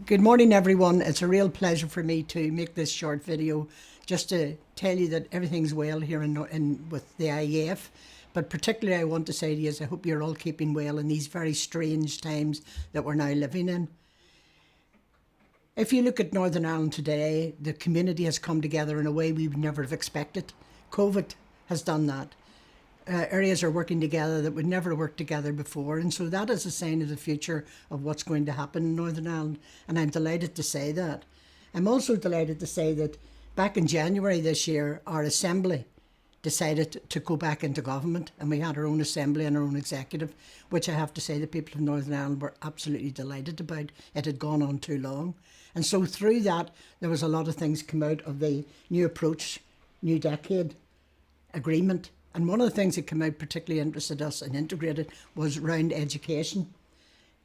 Good morning, everyone. It's a real pleasure for me to make this short video just to tell you that everything's well here with the IEF. But particularly I want to say to you is I hope you're all keeping well in these very strange times that we're now living in. If you look at Northern Ireland today, the community has come together in a way we would never have expected. COVID has done that. Areas are working together that would never work together before, and so that is a sign of the future of what's going to happen in Northern Ireland, and I'm delighted to say that. I'm also delighted to say that back in January this year, our Assembly decided to go back into government, and we had our own Assembly and our own executive, which I have to say the people of Northern Ireland were absolutely delighted about. It had gone on too long, and so through that there was a lot of things come out of the new approach, new decade agreement. And one of the things that came out particularly interested us and integrated was around education.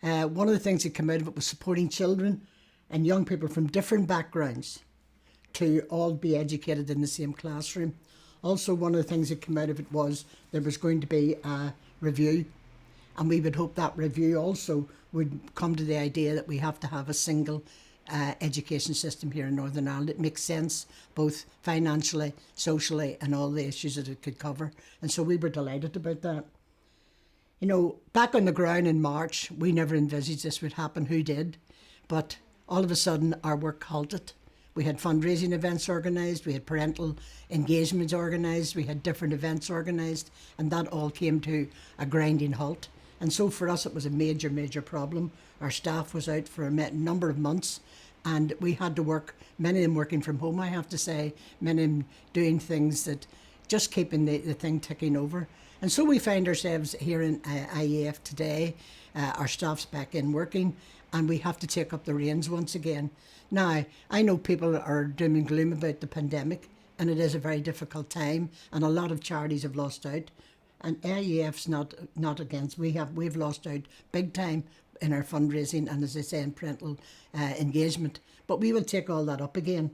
One of the things that came out of it was supporting children and young people from different backgrounds to all be educated in the same classroom. Also, one of the things that came out of it was there was going to be a review, and we would hope that review also would come to the idea that we have to have a single education system here in Northern Ireland. It makes sense both financially, socially, and all the issues that it could cover. And so we were delighted about that. You know, back on the ground in March, we never envisaged this would happen. Who did? But all of a sudden, our work halted. We had fundraising events organised, we had parental engagements organised, we had different events organised, and that all came to a grinding halt. And so for us, it was a major, major problem. Our staff was out for a number of months, and we had to work, many of them working from home, I have to say, many of them doing things that just keeping the thing ticking over. And so we find ourselves here in IEF today. Our staff's back in working, and we have to take up the reins once again. Now, I know people are doom and gloom about the pandemic, and it is a very difficult time, and a lot of charities have lost out. And IEF's not against. We've lost out big time in our fundraising and, as I say, in parental engagement. But we will take all that up again.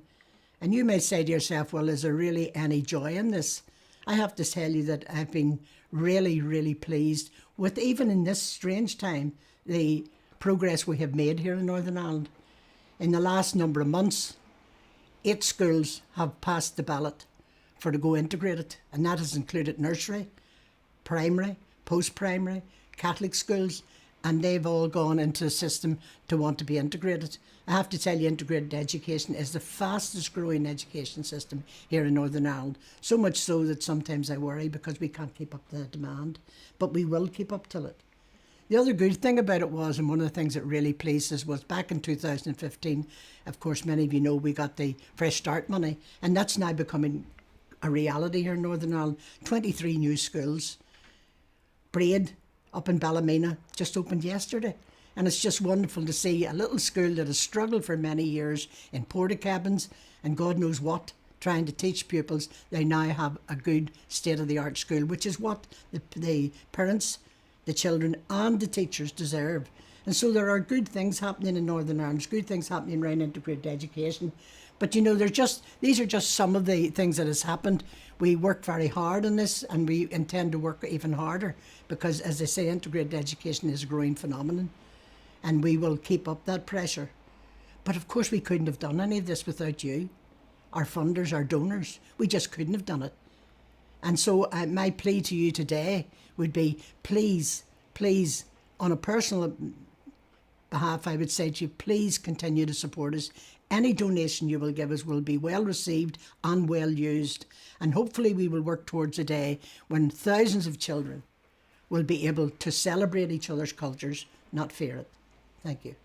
And you may say to yourself, well, is there really any joy in this? I have to tell you that I've been really, really pleased with, even in this strange time, the progress we have made here in Northern Ireland. In the last number of months, 8 schools have passed the ballot for to go integrated, and that has included nursery, primary, post-primary, Catholic schools, and they've all gone into a system to want to be integrated. I have to tell you, integrated education is the fastest growing education system here in Northern Ireland. So much so that sometimes I worry because we can't keep up the demand, but we will keep up to it. The other good thing about it was, and one of the things that really pleased us, was back in 2015, of course, many of you know we got the Fresh Start money, and that's now becoming a reality here in Northern Ireland. 23 new schools. Braid up in Ballymena just opened yesterday, and it's just wonderful to see a little school that has struggled for many years in porta cabins and God knows what, trying to teach pupils. They now have a good state-of-the-art school, which is what the parents, the children and the teachers deserve. And so there are good things happening in Northern Ireland, good things happening around integrated education. But you know, these are just some of the things that has happened. We worked very hard on this, and we intend to work even harder because, as I say, integrated education is a growing phenomenon, and we will keep up that pressure. But of course we couldn't have done any of this without you, our funders, our donors. We just couldn't have done it. And so my plea to you today would be, please, on a personal behalf, I would say to you, please continue to support us. Any donation you will give us will be well received and well used. And hopefully we will work towards a day when thousands of children will be able to celebrate each other's cultures, not fear it. Thank you.